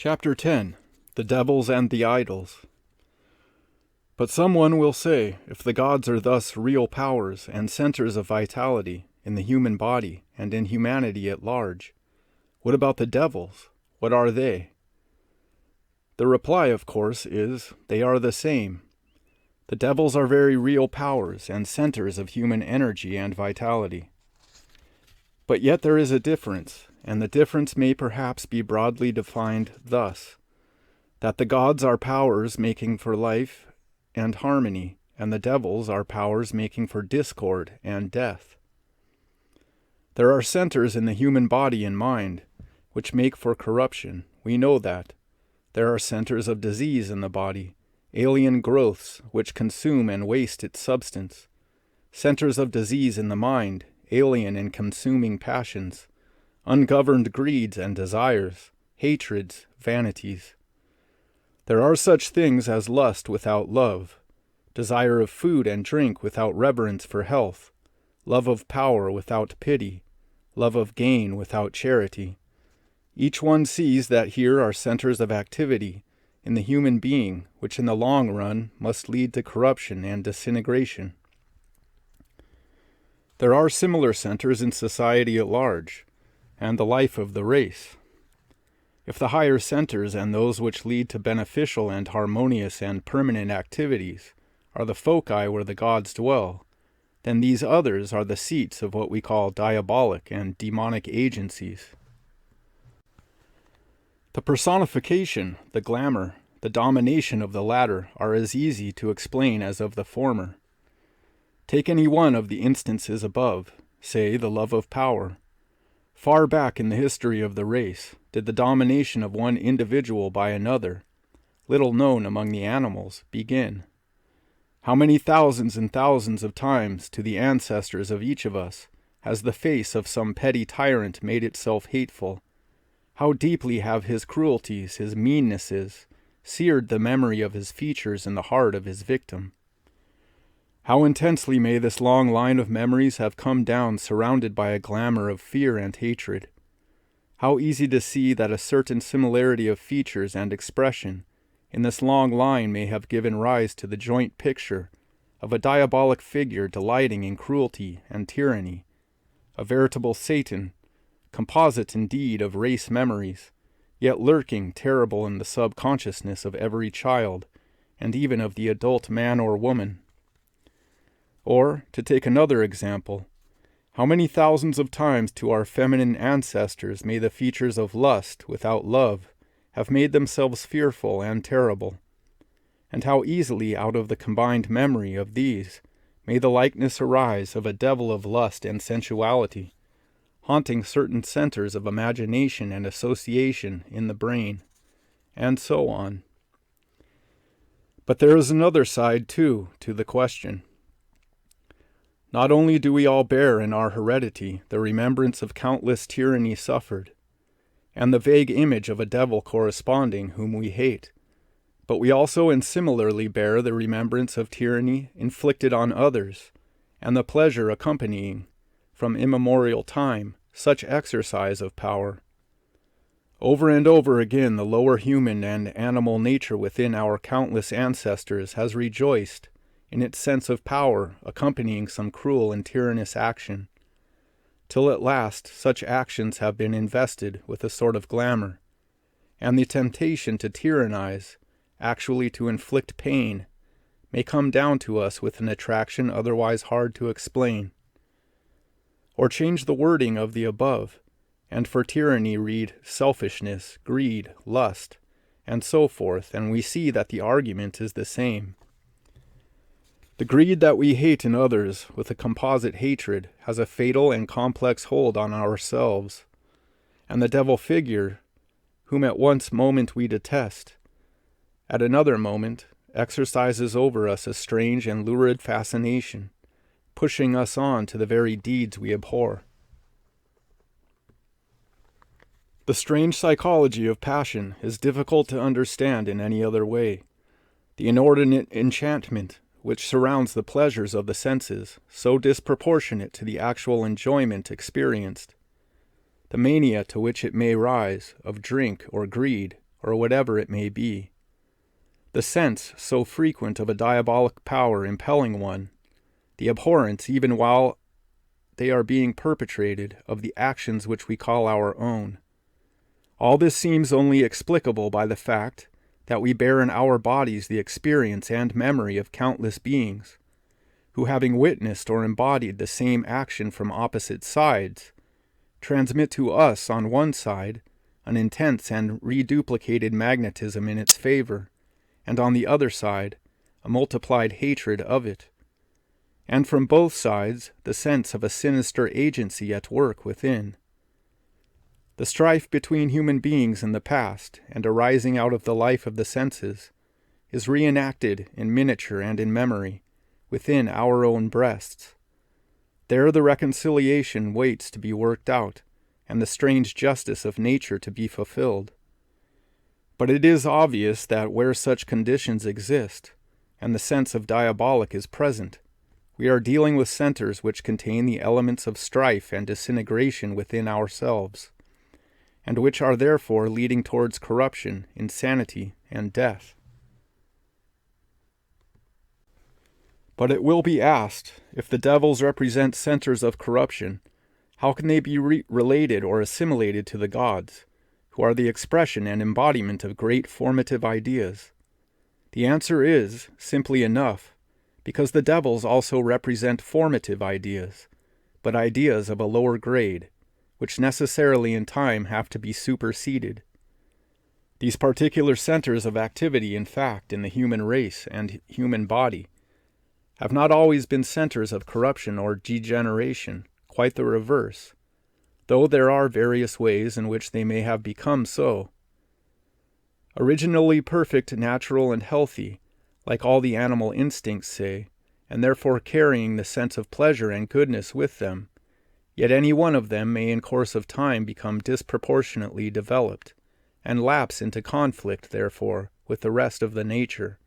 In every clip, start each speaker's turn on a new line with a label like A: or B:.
A: Chapter 10. The Devils and the Idols. But someone will say, if the gods are thus real powers and centers of vitality in the human body and in humanity at large, what about the devils? What are they? The reply, of course, is they are the same. The devils are very real powers and centers of human energy and vitality. But yet there is a difference, and the difference may perhaps be broadly defined thus, that the gods are powers making for life and harmony, and the devils are powers making for discord and death. There are centers in the human body and mind which make for corruption. We know that. There are centers of disease in the body, alien growths which consume and waste its substance, centers of disease in the mind, alien and consuming passions, ungoverned greeds and desires, hatreds, vanities. There are such things as lust without love, desire of food and drink without reverence for health, love of power without pity, love of gain without charity. Each one sees that here are centers of activity in the human being which in the long run must lead to corruption and disintegration. There are similar centers in society at large, and the life of the race. If the higher centers and those which lead to beneficial and harmonious and permanent activities are the foci where the gods dwell, then these others are the seats of what we call diabolic and demonic agencies. The personification, the glamour, the domination of the latter are as easy to explain as of the former. Take any one of the instances above, say the love of power. Far back in the history of the race did the domination of one individual by another, little known among the animals, begin. How many thousands and thousands of times to the ancestors of each of us has the face of some petty tyrant made itself hateful? How deeply have his cruelties, his meannesses, seared the memory of his features in the heart of his victim? How intensely may this long line of memories have come down surrounded by a glamour of fear and hatred? How easy to see that a certain similarity of features and expression in this long line may have given rise to the joint picture of a diabolic figure delighting in cruelty and tyranny, a veritable Satan, composite indeed of race memories, yet lurking terrible in the subconsciousness of every child, and even of the adult man or woman. Or, to take another example, how many thousands of times to our feminine ancestors may the features of lust without love have made themselves fearful and terrible? And how easily out of the combined memory of these may the likeness arise of a devil of lust and sensuality, haunting certain centers of imagination and association in the brain, and so on. But there is another side, too, to the question. Not only do we all bear in our heredity the remembrance of countless tyranny suffered, and the vague image of a devil corresponding whom we hate, but we also and similarly bear the remembrance of tyranny inflicted on others, and the pleasure accompanying, from immemorial time, such exercise of power. Over and over again the lower human and animal nature within our countless ancestors has rejoiced in its sense of power accompanying some cruel and tyrannous action, till at last such actions have been invested with a sort of glamour, and the temptation to tyrannize, actually to inflict pain, may come down to us with an attraction otherwise hard to explain. Or change the wording of the above, and for tyranny read selfishness, greed, lust, and so forth, and we see that the argument is the same. The greed that we hate in others with a composite hatred has a fatal and complex hold on ourselves, and the devil figure, whom at one moment we detest, at another moment exercises over us a strange and lurid fascination, pushing us on to the very deeds we abhor. The strange psychology of passion is difficult to understand in any other way. The inordinate enchantment which surrounds the pleasures of the senses, so disproportionate to the actual enjoyment experienced, the mania to which it may rise, of drink or greed, or whatever it may be. The sense so frequent of a diabolic power impelling one, the abhorrence, even while they are being perpetrated, of the actions which we call our own. All this seems only explicable by the fact that we bear in our bodies the experience and memory of countless beings, who, having witnessed or embodied the same action from opposite sides, transmit to us on one side an intense and reduplicated magnetism in its favor, and on the other side a multiplied hatred of it, and from both sides the sense of a sinister agency at work within. The strife between human beings in the past and arising out of the life of the senses is reenacted in miniature and in memory within our own breasts. There the reconciliation waits to be worked out, and the strange justice of nature to be fulfilled. But it is obvious that where such conditions exist, and the sense of diabolic is present, we are dealing with centers which contain the elements of strife and disintegration within ourselves, and which are therefore leading towards corruption, insanity, and death. But it will be asked, if the devils represent centers of corruption, how can they be related or assimilated to the gods, who are the expression and embodiment of great formative ideas? The answer is, simply enough, because the devils also represent formative ideas, but ideas of a lower grade, which necessarily in time have to be superseded. These particular centers of activity, in fact, in the human race and human body, have not always been centers of corruption or degeneration, quite the reverse, though there are various ways in which they may have become so. Originally perfect, natural, and healthy, like all the animal instincts say, and therefore carrying the sense of pleasure and goodness with them, yet any one of them may in course of time become disproportionately developed, and lapse into conflict, therefore, with the rest of the nature.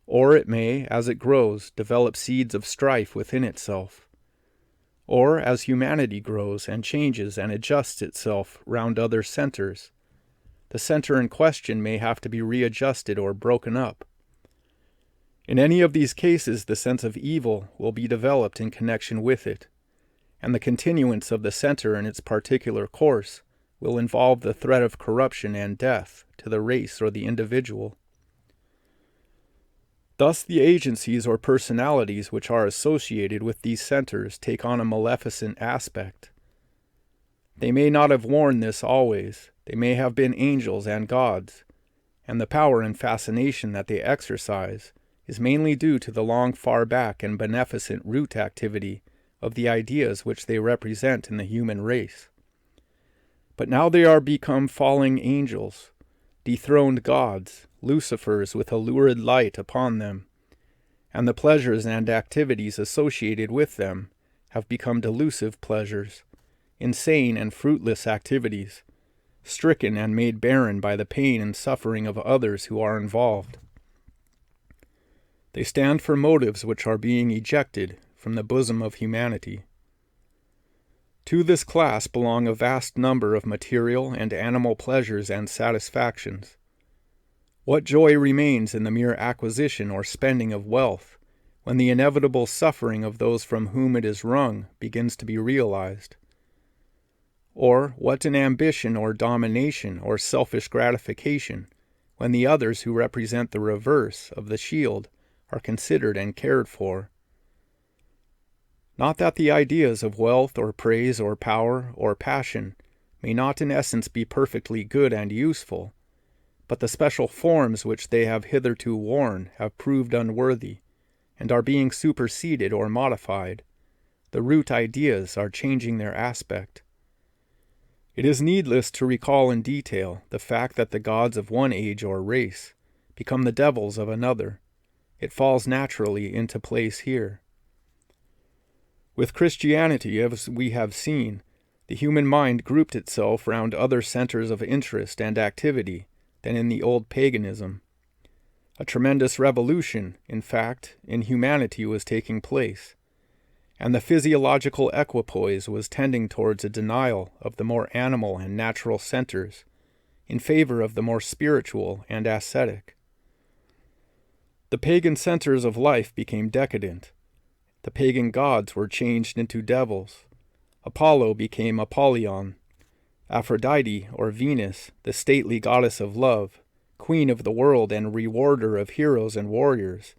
A: Or it may, as it grows, develop seeds of strife within itself. Or, as humanity grows and changes and adjusts itself round other centers, the center in question may have to be readjusted or broken up. In any of these cases, the sense of evil will be developed in connection with it, and the continuance of the center in its particular course will involve the threat of corruption and death to the race or the individual. Thus the agencies or personalities which are associated with these centers take on a maleficent aspect. They may not have worn this always. They may have been angels and gods, and the power and fascination that they exercise is mainly due to the long far back and beneficent root activity of the ideas which they represent in the human race. But now they are become falling angels, dethroned gods, Lucifers with a lurid light upon them, and the pleasures and activities associated with them have become delusive pleasures, insane and fruitless activities, stricken and made barren by the pain and suffering of others who are involved. They stand for motives which are being ejected from the bosom of humanity. To this class belong a vast number of material and animal pleasures and satisfactions. What joy remains in the mere acquisition or spending of wealth, when the inevitable suffering of those from whom it is wrung begins to be realized? Or what an ambition or domination or selfish gratification, when the others who represent the reverse of the shield are considered and cared for? Not that the ideas of wealth or praise or power or passion may not in essence be perfectly good and useful, but the special forms which they have hitherto worn have proved unworthy, and are being superseded or modified. The root ideas are changing their aspect. It is needless to recall in detail the fact that the gods of one age or race become the devils of another. It falls naturally into place here. With Christianity, as we have seen, the human mind grouped itself round other centers of interest and activity than in the old paganism. A tremendous revolution, in fact, in humanity was taking place, and the physiological equipoise was tending towards a denial of the more animal and natural centers in favor of the more spiritual and ascetic. The pagan centers of life became decadent. The pagan gods were changed into devils. Apollo became Apollyon. Aphrodite, or Venus, the stately goddess of love, queen of the world and rewarder of heroes and warriors,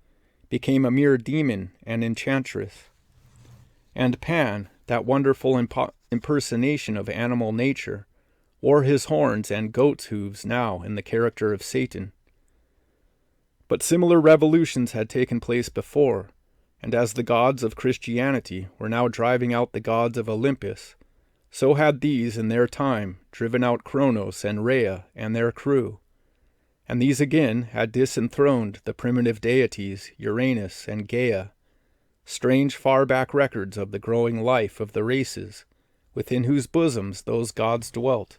A: became a mere demon and enchantress. And Pan, that wonderful impersonation of animal nature, wore his horns and goat's hooves now in the character of Satan. But similar revolutions had taken place before, and as the gods of Christianity were now driving out the gods of Olympus, so had these in their time driven out Kronos and Rhea and their crew, and these again had disenthroned the primitive deities Uranus and Gaia, strange far-back records of the growing life of the races within whose bosoms those gods dwelt.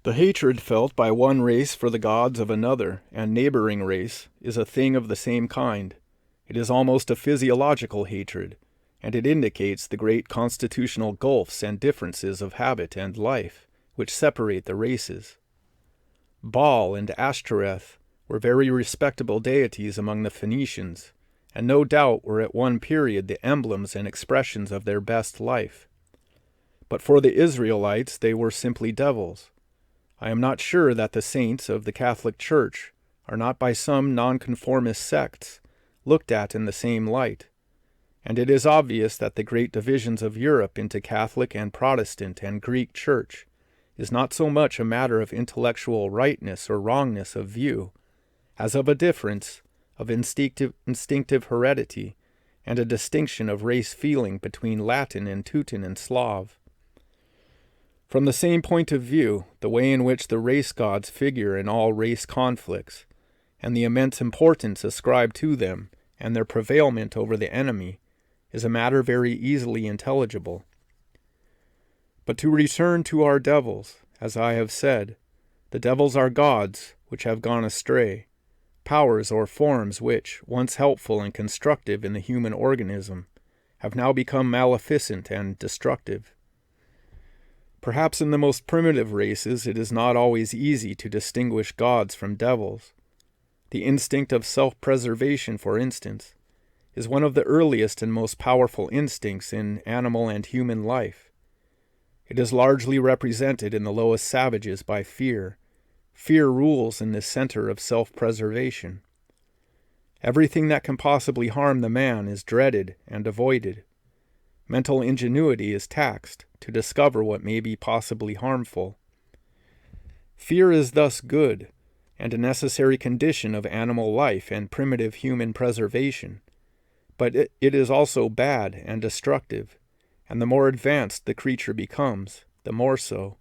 A: The hatred felt by one race for the gods of another and neighboring race is a thing of the same kind. It is almost a physiological hatred, and it indicates the great constitutional gulfs and differences of habit and life which separate the races. Baal and Ashtoreth were very respectable deities among the Phoenicians, and no doubt were at one period the emblems and expressions of their best life. But for the Israelites they were simply devils. I am not sure that the saints of the Catholic Church are not by some nonconformist sects looked at in the same light, and it is obvious that the great divisions of Europe into Catholic and Protestant and Greek Church is not so much a matter of intellectual rightness or wrongness of view, as of a difference of instinctive heredity and a distinction of race feeling between Latin and Teuton and Slav. From the same point of view, the way in which the race gods figure in all race conflicts, and the immense importance ascribed to them and their prevailment over the enemy, is a matter very easily intelligible. But to return to our devils, as I have said, the devils are gods which have gone astray, powers or forms which, once helpful and constructive in the human organism, have now become maleficent and destructive. Perhaps in the most primitive races it is not always easy to distinguish gods from devils. The instinct of self-preservation, for instance, is one of the earliest and most powerful instincts in animal and human life. It is largely represented in the lowest savages by fear. Fear rules in this center of self-preservation. Everything that can possibly harm the man is dreaded and avoided. Mental ingenuity is taxed to discover what may be possibly harmful. Fear is thus good, and a necessary condition of animal life and primitive human preservation, but it is also bad and destructive, and the more advanced the creature becomes, the more so.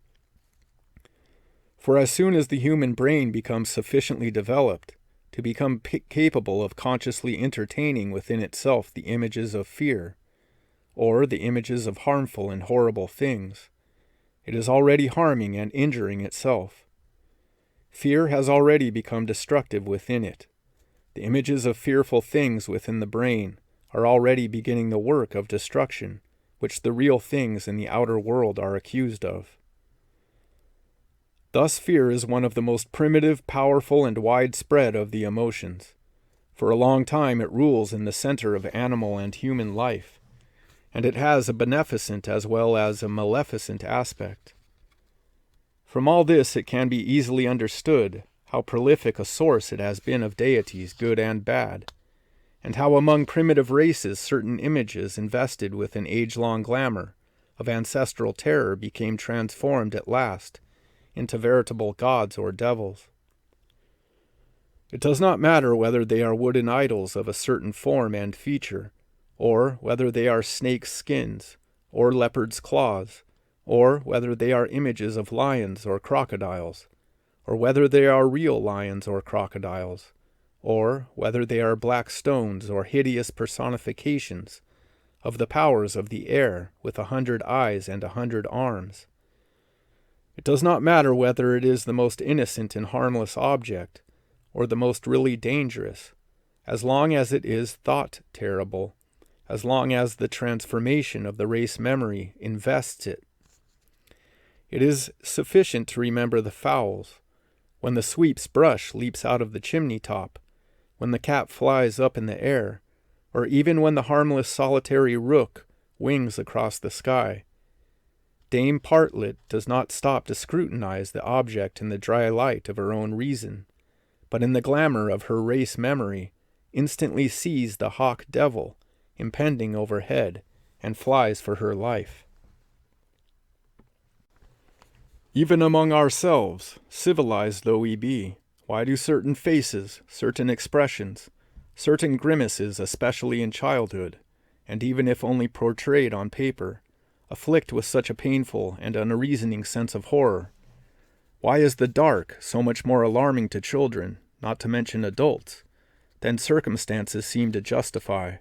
A: For as soon as the human brain becomes sufficiently developed to become capable of consciously entertaining within itself the images of fear, or the images of harmful and horrible things, it is already harming and injuring itself. Fear has already become destructive within it. The images of fearful things within the brain are already beginning the work of destruction, which the real things in the outer world are accused of. Thus fear is one of the most primitive, powerful, and widespread of the emotions. For a long time it rules in the center of animal and human life, and it has a beneficent as well as a maleficent aspect. From all this it can be easily understood how prolific a source it has been of deities, good and bad, and how among primitive races certain images invested with an age-long glamour of ancestral terror became transformed at last into veritable gods or devils. It does not matter whether they are wooden idols of a certain form and feature, or whether they are snakes' skins, or leopards' claws, or whether they are images of lions or crocodiles, or whether they are real lions or crocodiles, or whether they are black stones or hideous personifications of the powers of the air with 100 eyes and 100 arms. It does not matter whether it is the most innocent and harmless object, or the most really dangerous, as long as it is thought terrible, as long as the transformation of the race memory invests it. It is sufficient to remember the fowls, when the sweep's brush leaps out of the chimney top, when the cat flies up in the air, or even when the harmless solitary rook wings across the sky. Dame Partlet does not stop to scrutinize the object in the dry light of her own reason, but in the glamour of her race memory instantly sees the hawk devil impending overhead and flies for her life. Even among ourselves, civilized though we be, why do certain faces, certain expressions, certain grimaces, especially in childhood, and even if only portrayed on paper, afflict with such a painful and unreasoning sense of horror? Why is the dark so much more alarming to children, not to mention adults, than circumstances seem to justify?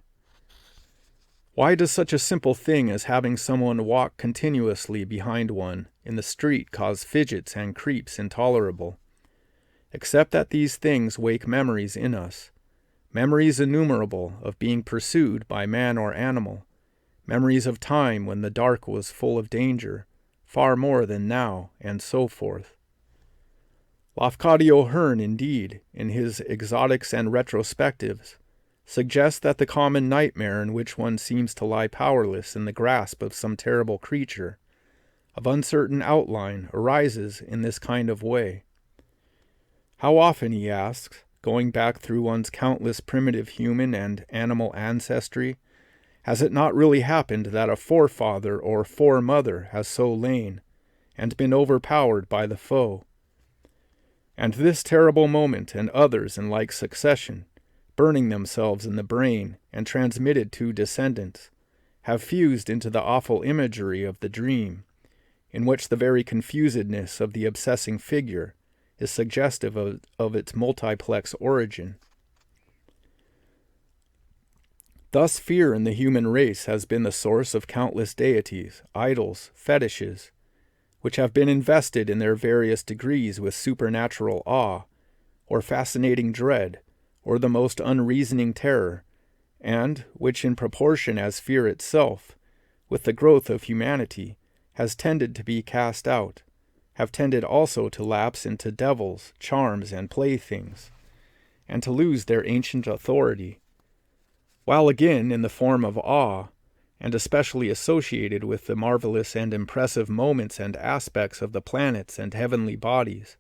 A: Why does such a simple thing as having someone walk continuously behind one in the street cause fidgets and creeps intolerable? Except that these things wake memories in us, memories innumerable of being pursued by man or animal, memories of time when the dark was full of danger, far more than now, and so forth. Lafcadio Hearn, indeed, in his Exotics and Retrospectives, suggests that the common nightmare in which one seems to lie powerless in the grasp of some terrible creature, of uncertain outline, arises in this kind of way. How often, he asks, going back through one's countless primitive human and animal ancestry, has it not really happened that a forefather or foremother has so lain, and been overpowered by the foe? And this terrible moment and others in like succession, burning themselves in the brain and transmitted to descendants, have fused into the awful imagery of the dream, in which the very confusedness of the obsessing figure is suggestive of its multiplex origin. Thus fear in the human race has been the source of countless deities, idols, fetishes, which have been invested in their various degrees with supernatural awe, or fascinating dread, or the most unreasoning terror, and which in proportion as fear itself, with the growth of humanity, has tended to be cast out, have tended also to lapse into devils, charms, and playthings, and to lose their ancient authority, while again in the form of awe, and especially associated with the marvelous and impressive moments and aspects of the planets and heavenly bodies,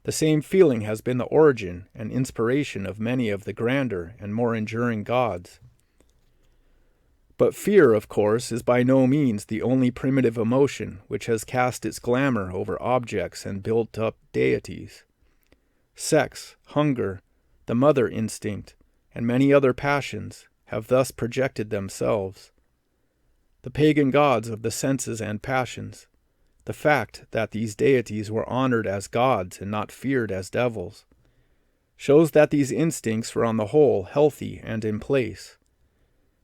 A: the same feeling has been the origin and inspiration of many of the grander and more enduring gods. But fear, of course, is by no means the only primitive emotion which has cast its glamour over objects and built up deities. Sex, hunger, the mother instinct, and many other passions have thus projected themselves. The pagan gods of the senses and passions, the fact that these deities were honored as gods and not feared as devils, shows that these instincts were on the whole healthy and in place.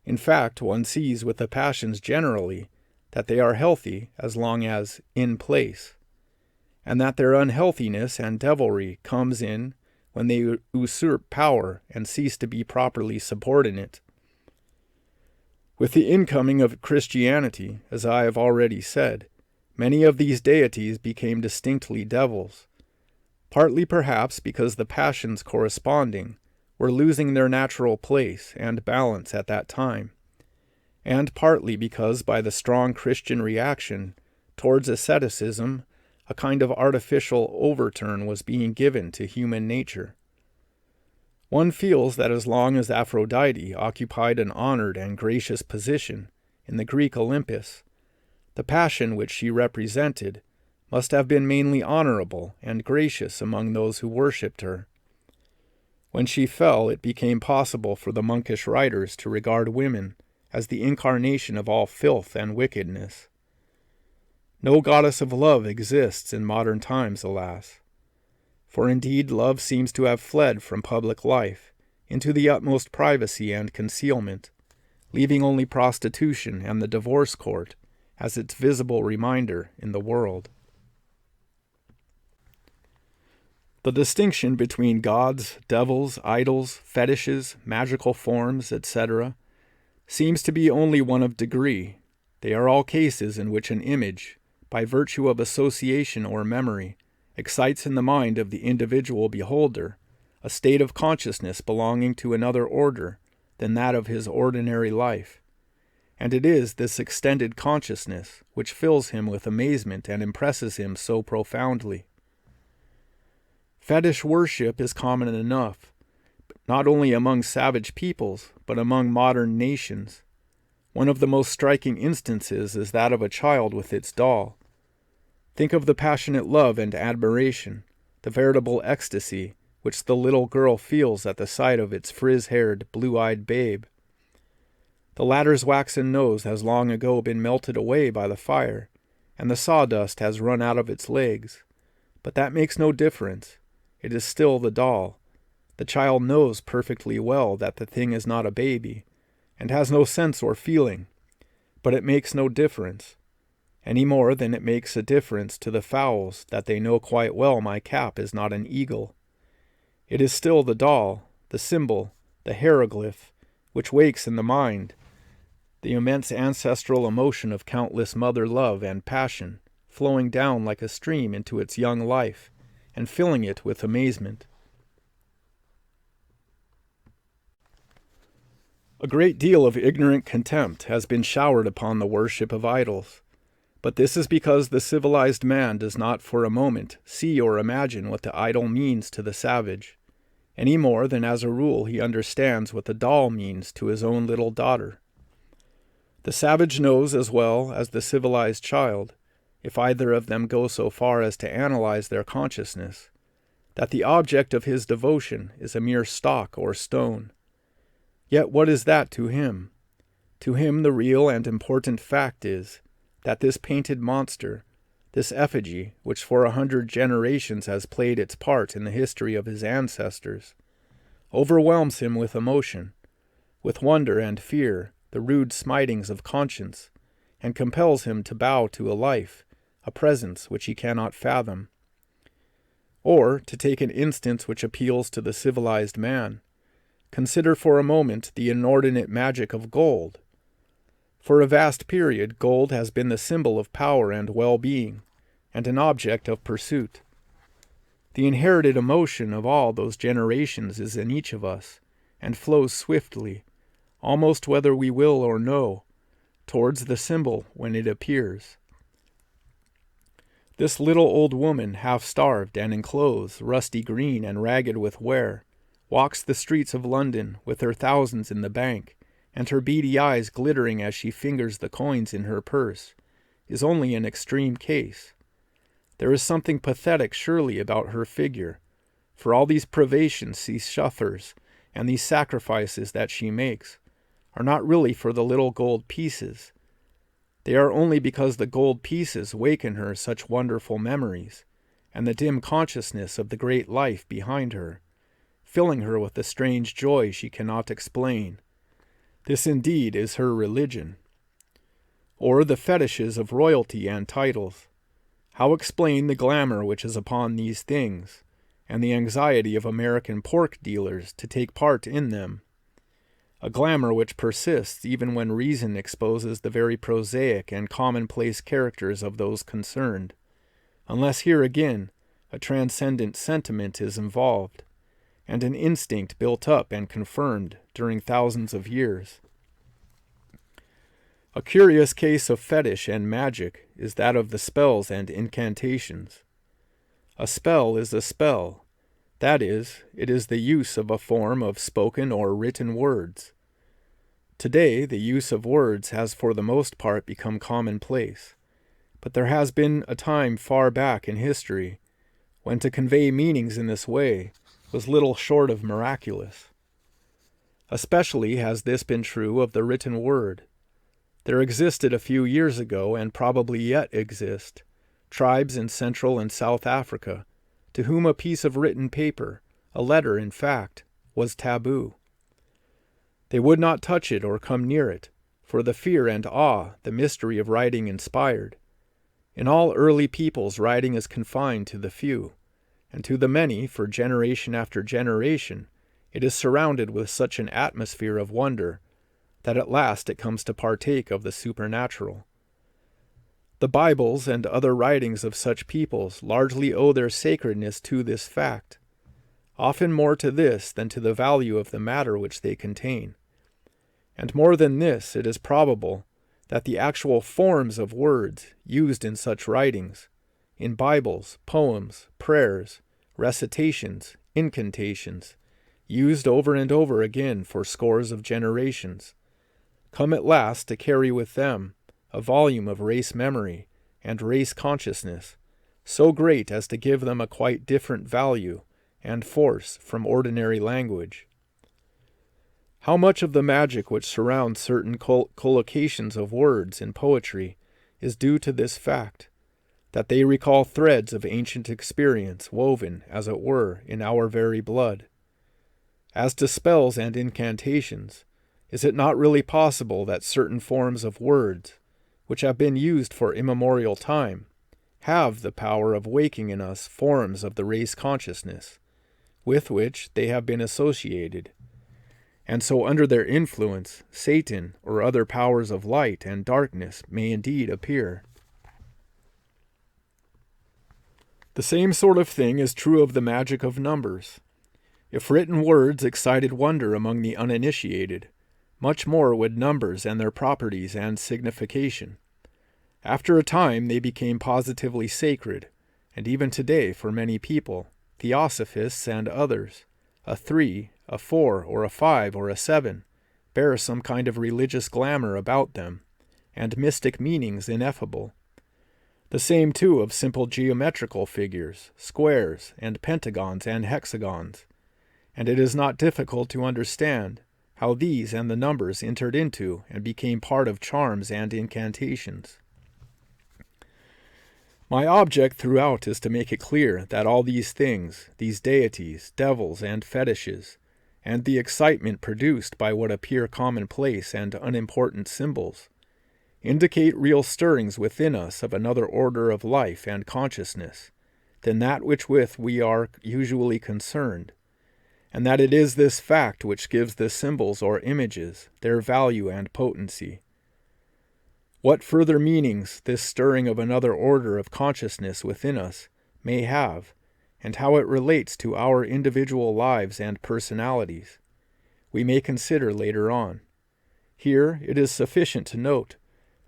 A: In fact, one sees with the passions generally that they are healthy as long as in place, and that their unhealthiness and devilry comes in when they usurp power and cease to be properly subordinate. With the incoming of Christianity, as I have already said, many of these deities became distinctly devils, partly perhaps because the passions corresponding were losing their natural place and balance at that time, and partly because by the strong Christian reaction towards asceticism, a kind of artificial overturn was being given to human nature. One feels that as long as Aphrodite occupied an honored and gracious position in the Greek Olympus, the passion which she represented must have been mainly honorable and gracious among those who worshipped her. When she fell, it became possible for the monkish writers to regard women as the incarnation of all filth and wickedness. No goddess of love exists in modern times, alas. For indeed love seems to have fled from public life into the utmost privacy and concealment, leaving only prostitution and the divorce court as its visible reminder in the world. The distinction between gods, devils, idols, fetishes, magical forms, etc., seems to be only one of degree. They are all cases in which an image, by virtue of association or memory, excites in the mind of the individual beholder a state of consciousness belonging to another order than that of his ordinary life, and it is this extended consciousness which fills him with amazement and impresses him so profoundly. Fetish worship is common enough, not only among savage peoples, but among modern nations. One of the most striking instances is that of a child with its doll. Think of the passionate love and admiration, the veritable ecstasy, which the little girl feels at the sight of its frizz-haired, blue-eyed babe. The latter's waxen nose has long ago been melted away by the fire, and the sawdust has run out of its legs. But that makes no difference. It is still the doll. The child knows perfectly well that the thing is not a baby, and has no sense or feeling, but it makes no difference, any more than it makes a difference to the fowls that they know quite well my cap is not an eagle. It is still the doll, the symbol, the hieroglyph, which wakes in the mind the immense ancestral emotion of countless mother love and passion, flowing down like a stream into its young life, and filling it with amazement. A great deal of ignorant contempt has been showered upon the worship of idols, but this is because the civilized man does not for a moment see or imagine what the idol means to the savage, any more than as a rule he understands what the doll means to his own little daughter. The savage knows as well as the civilized child, if either of them go so far as to analyze their consciousness, that the object of his devotion is a mere stock or stone. Yet what is that to him? To him the real and important fact is that this painted monster, this effigy, which for 100 generations has played its part in the history of his ancestors, overwhelms him with emotion, with wonder and fear, the rude smitings of conscience, and compels him to bow to a life, a presence which he cannot fathom. Or, to take an instance which appeals to the civilized man, consider for a moment the inordinate magic of gold. For a vast period, gold has been the symbol of power and well-being, and an object of pursuit. The inherited emotion of all those generations is in each of us, and flows swiftly, almost whether we will or no, towards the symbol when it appears. This little old woman, half-starved and in clothes rusty green and ragged with wear, walks the streets of London with her thousands in the bank, and her beady eyes glittering as she fingers the coins in her purse, is only an extreme case. There is something pathetic surely about her figure, for all these privations she suffers, and these sacrifices that she makes, are not really for the little gold pieces. They are only because the gold pieces waken her such wonderful memories, and the dim consciousness of the great life behind her, filling her with a strange joy she cannot explain. This indeed is her religion. Or the fetishes of royalty and titles. How explain the glamour which is upon these things, and the anxiety of American pork dealers to take part in them? A glamour which persists even when reason exposes the very prosaic and commonplace characters of those concerned, unless here again a transcendent sentiment is involved, and an instinct built up and confirmed during thousands of years. A curious case of fetish and magic is that of the spells and incantations. A spell is a spell. That is, it is the use of a form of spoken or written words. Today, the use of words has for the most part become commonplace, but there has been a time far back in history when to convey meanings in this way was little short of miraculous. Especially has this been true of the written word. There existed a few years ago, and probably yet exist, tribes in Central and South Africa to whom a piece of written paper, a letter in fact, was taboo. They would not touch it or come near it, for the fear and awe the mystery of writing inspired. In all early peoples writing is confined to the few, and to the many, for generation after generation, it is surrounded with such an atmosphere of wonder that at last it comes to partake of the supernatural. The Bibles and other writings of such peoples largely owe their sacredness to this fact, often more to this than to the value of the matter which they contain. And more than this, it is probable that the actual forms of words used in such writings, in Bibles, poems, prayers, recitations, incantations, used over and over again for scores of generations, come at last to carry with them a volume of race memory and race consciousness, so great as to give them a quite different value and force from ordinary language. How much of the magic which surrounds certain collocations of words in poetry is due to this fact, that they recall threads of ancient experience woven, as it were, in our very blood? As to spells and incantations, is it not really possible that certain forms of words, which have been used for immemorial time, have the power of waking in us forms of the race consciousness, with which they have been associated, and so under their influence, Satan or other powers of light and darkness may indeed appear? The same sort of thing is true of the magic of numbers. If written words excited wonder among the uninitiated, much more would numbers and their properties and signification. After a time they became positively sacred, and even today for many people, Theosophists and others, a 3, a 4, or a 5, or a 7 bear some kind of religious glamour about them, and mystic meanings ineffable. The same, too, of simple geometrical figures, squares, and pentagons and hexagons, and it is not difficult to understand how these and the numbers entered into and became part of charms and incantations. My object throughout is to make it clear that all these things, these deities, devils, and fetishes, and the excitement produced by what appear commonplace and unimportant symbols, indicate real stirrings within us of another order of life and consciousness than that which with we are usually concerned, and that it is this fact which gives the symbols or images their value and potency. What further meanings this stirring of another order of consciousness within us may have, and how it relates to our individual lives and personalities, we may consider later on. Here it is sufficient to note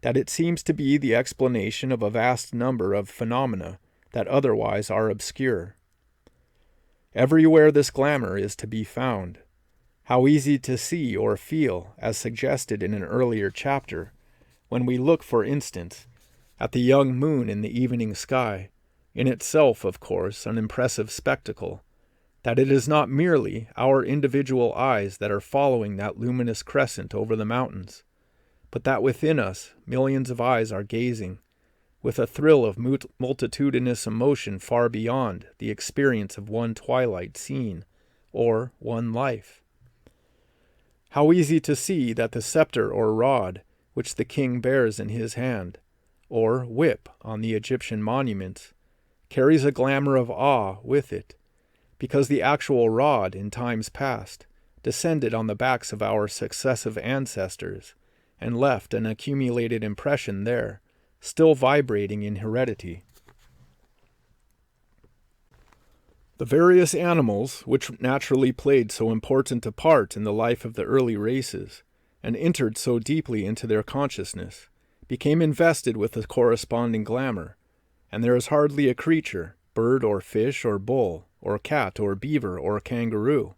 A: that it seems to be the explanation of a vast number of phenomena that otherwise are obscure. Everywhere this glamour is to be found. How easy to see or feel, as suggested in an earlier chapter, when we look, for instance, at the young moon in the evening sky, in itself, of course, an impressive spectacle, that it is not merely our individual eyes that are following that luminous crescent over the mountains, but that within us millions of eyes are gazing, with a thrill of multitudinous emotion far beyond the experience of one twilight scene, or one life. How easy to see that the scepter or rod which the king bears in his hand, or whip on the Egyptian monuments, carries a glamour of awe with it, because the actual rod in times past descended on the backs of our successive ancestors, and left an accumulated impression there, still vibrating in heredity. The various animals, which naturally played so important a part in the life of the early races, and entered so deeply into their consciousness, became invested with a corresponding glamour, and there is hardly a creature, bird or fish or bull, or cat or beaver or kangaroo,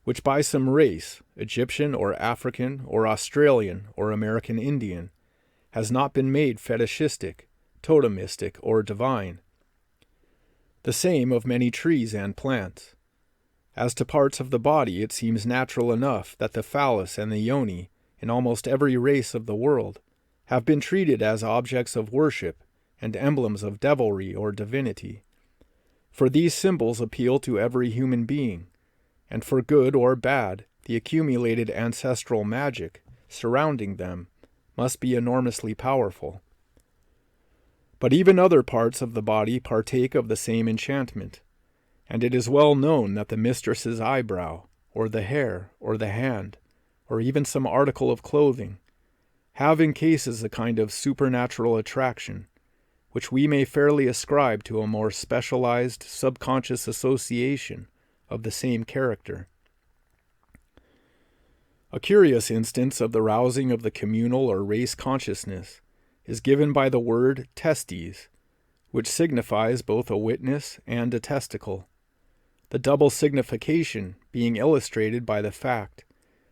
A: which by some race, Egyptian or African or Australian or American Indian, has not been made fetishistic, totemistic, or divine. The same of many trees and plants. As to parts of the body, it seems natural enough that the phallus and the yoni, in almost every race of the world, have been treated as objects of worship and emblems of devilry or divinity. For these symbols appeal to every human being, and for good or bad, the accumulated ancestral magic surrounding them must be enormously powerful. But even other parts of the body partake of the same enchantment, and it is well known that the mistress's eyebrow, or the hair, or the hand, or even some article of clothing, have in cases a kind of supernatural attraction, which we may fairly ascribe to a more specialized subconscious association of the same character. A curious instance of the rousing of the communal or race consciousness is given by the word testes, which signifies both a witness and a testicle, the double signification being illustrated by the fact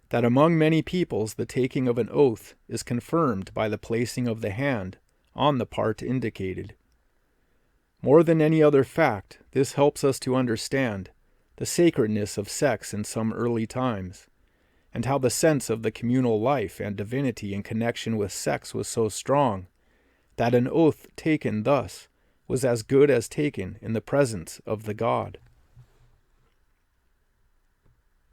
A: that among many peoples the taking of an oath is confirmed by the placing of the hand on the part indicated. More than any other fact, this helps us to understand the sacredness of sex in some early times, and how the sense of the communal life and divinity in connection with sex was so strong that an oath taken thus was as good as taken in the presence of the god.